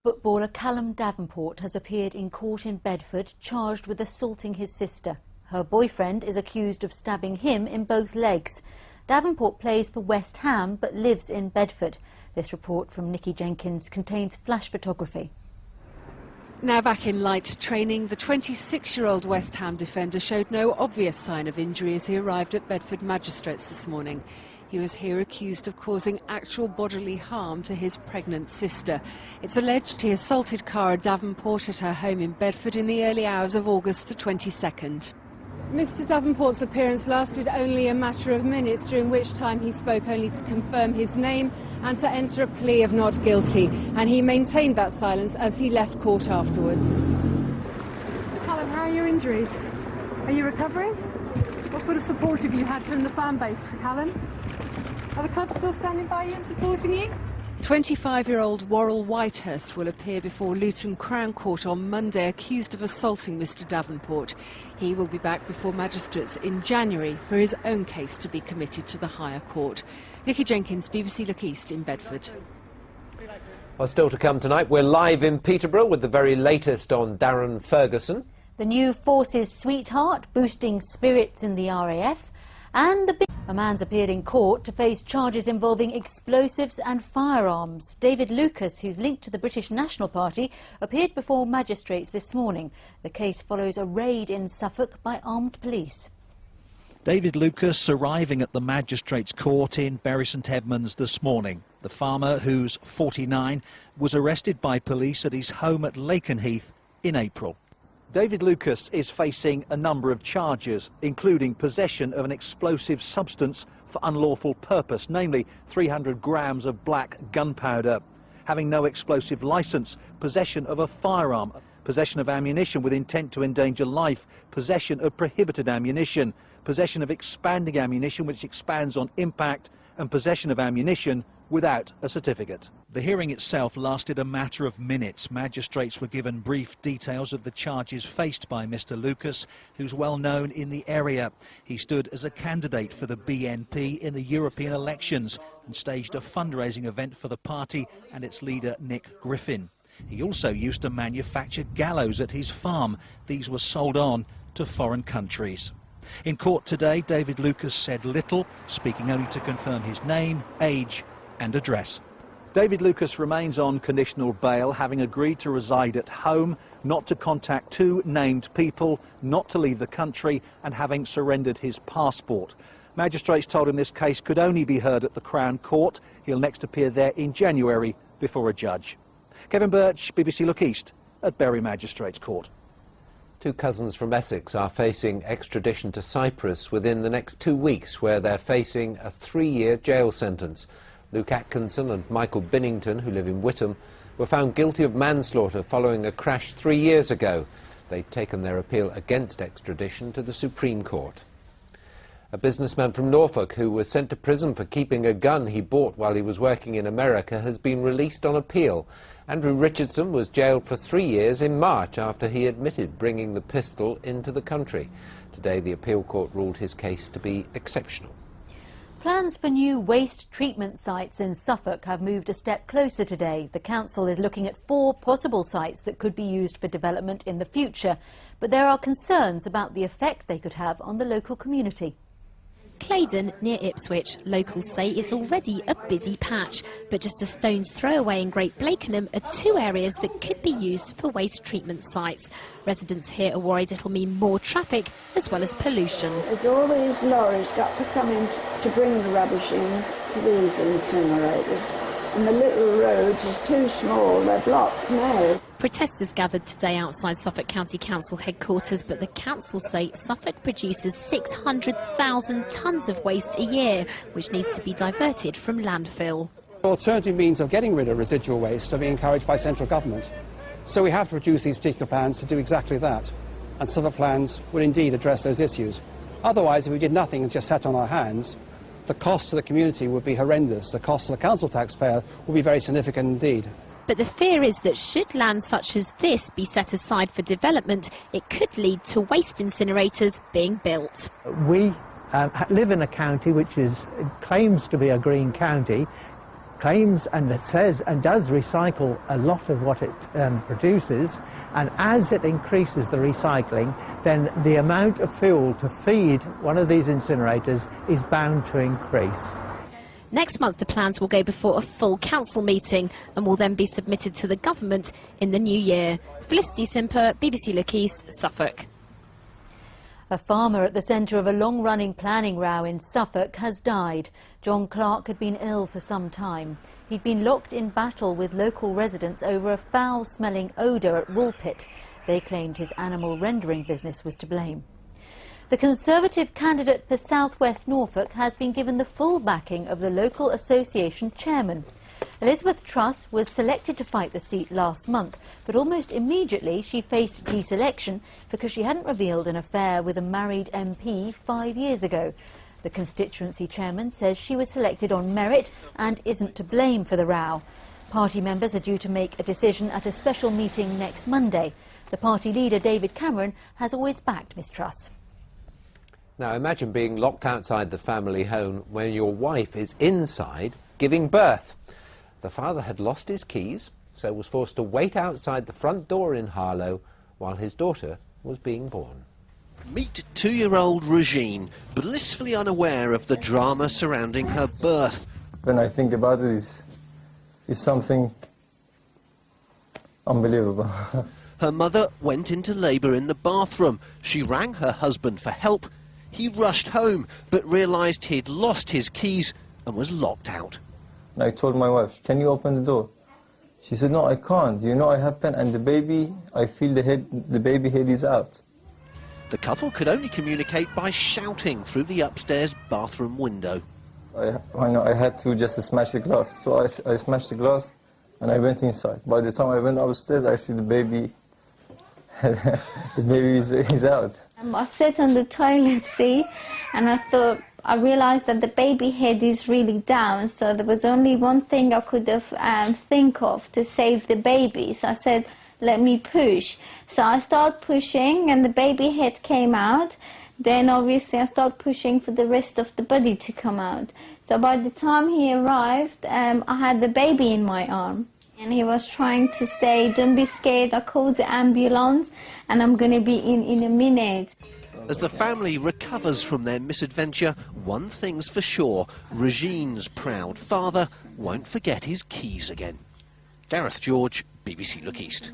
Footballer Callum Davenport has appeared in court in Bedford, charged with assaulting his sister. Her boyfriend is accused of stabbing him in both legs. Davenport plays for West Ham but lives in Bedford. This report from Nikki Jenkins contains flash photography. Now back in light training, the 26-year-old West Ham defender showed no obvious sign of injury as he arrived at Bedford magistrates this morning. He was here accused of causing actual bodily harm to his pregnant sister. It's alleged he assaulted Cara Davenport at her home in Bedford in the early hours of August the 22nd. Mr Davenport's appearance lasted only a matter of minutes, during which time he spoke only to confirm his name and to enter a plea of not guilty. And he maintained that silence as he left court afterwards. Callum, how are your injuries? Are you recovering? What sort of support have you had from the fan base, Callum? Are the club still standing by you and supporting you? 25-year-old Worrell Whitehurst will appear before Luton Crown Court on Monday, accused of assaulting Mr Davenport. He will be back before magistrates in January for his own case to be committed to the higher court. Nikki Jenkins, BBC Look East in Bedford. Well, still to come tonight, we're live in Peterborough with the very latest on Darren Ferguson. The new Forces sweetheart boosting spirits in the RAF, and a man's appeared in court to face charges involving explosives and firearms. David Lucas, who's linked to the British National Party, appeared before magistrates this morning. The case follows a raid in Suffolk by armed police. David Lucas arriving at the magistrates' court in Bury St Edmunds this morning. The farmer, who's 49, was arrested by police at his home at Lakenheath in April. David Lucas is facing a number of charges, including possession of an explosive substance for unlawful purpose, namely 300 grams of black gunpowder, having no explosive licence, possession of a firearm, possession of ammunition with intent to endanger life, possession of prohibited ammunition, possession of expanding ammunition which expands on impact, and possession of ammunition without a certificate. The hearing itself lasted a matter of minutes. Magistrates were given brief details of the charges faced by Mr Lucas, who's well known in the area. He stood as a candidate for the BNP in the European elections and staged a fundraising event for the party and its leader Nick Griffin. He also used to manufacture gallows at his farm. These were sold on to foreign countries. In court today, David Lucas said little, speaking only to confirm his name, age and address. David Lucas remains on conditional bail, having agreed to reside at home, not to contact two named people, not to leave the country, and having surrendered his passport. Magistrates told him this case could only be heard at the Crown Court. He'll next appear there in January before a judge. Kevin Birch, BBC Look East at Bury Magistrates Court. Two cousins from Essex are facing extradition to Cyprus within the next 2 weeks, where they're facing a 3-year jail sentence. Luke Atkinson and Michael Binnington, who live in Whittam, were found guilty of manslaughter following a crash 3 years ago. They'd taken their appeal against extradition to the Supreme Court. A businessman from Norfolk who was sent to prison for keeping a gun he bought while he was working in America has been released on appeal. Andrew Richardson was jailed for 3 years in March after he admitted bringing the pistol into the country. Today the appeal court ruled his case to be exceptional. Plans for new waste treatment sites in Suffolk have moved a step closer today. The council is looking at 4 possible sites that could be used for development in the future, but there are concerns about the effect they could have on the local community. Claydon, near Ipswich, locals say it's already a busy patch, but just a stone's throw away in Great Blakenham are 2 areas that could be used for waste treatment sites. Residents here are worried it'll mean more traffic as well as pollution. There's all these lorries got to come in to bring the rubbish in to these incinerators, and the little roads are too small, they're blocked now. Protesters gathered today outside Suffolk County Council headquarters, but the council say Suffolk produces 600,000 tonnes of waste a year, which needs to be diverted from landfill. Alternative means of getting rid of residual waste are being encouraged by central government. So we have to produce these particular plans to do exactly that. And Suffolk plans will indeed address those issues. Otherwise, if we did nothing and just sat on our hands, the cost to the community would be horrendous. The cost to the council taxpayer would be very significant indeed. But the fear is that should land such as this be set aside for development, it could lead to waste incinerators being built. We live in a county which claims to be a green county. claims and it says and does recycle a lot of what it produces, and as it increases the recycling, then the amount of fuel to feed one of these incinerators is bound to increase. Next month, the plans will go before a full council meeting and will then be submitted to the government in the new year. Felicity Simper, BBC Look East, Suffolk. A farmer at the centre of a long-running planning row in Suffolk has died. John Clark had been ill for some time. He'd been locked in battle with local residents over a foul-smelling odour at Woolpit. They claimed his animal rendering business was to blame. The Conservative candidate for South West Norfolk has been given the full backing of the local association chairman. Elizabeth Truss was selected to fight the seat last month, but almost immediately she faced deselection because she hadn't revealed an affair with a married MP 5 years ago. The constituency chairman says she was selected on merit and isn't to blame for the row. Party members are due to make a decision at a special meeting next Monday. The party leader, David Cameron, has always backed Miss Truss. Now imagine being locked outside the family home when your wife is inside giving birth. The father had lost his keys, so was forced to wait outside the front door in Harlow while his daughter was being born. Meet 2-year-old Regine, blissfully unaware of the drama surrounding her birth. When I think about it, it's something unbelievable. Her mother went into labour in the bathroom. She rang her husband for help. He rushed home, but realised he'd lost his keys and was locked out. I told my wife, can you open the door? She said, no, I can't. You know, I have pen, and the baby, I feel the baby head is out. The couple could only communicate by shouting through the upstairs bathroom window. I had to just smash the glass. So I smashed the glass and I went inside. By the time I went upstairs, I see the baby, the baby is out. I sat on the toilet seat and I realised that the baby head is really down, so there was only one thing I could have think of to save the baby. So I said, let me push. So I started pushing and the baby head came out. Then obviously I started pushing for the rest of the body to come out. So by the time he arrived, I had the baby in my arm. And he was trying to say, don't be scared, I called the ambulance and I'm going to be in a minute. As the family recovers from their misadventure, one thing's for sure, Regine's proud father won't forget his keys again. Gareth George, BBC Look East.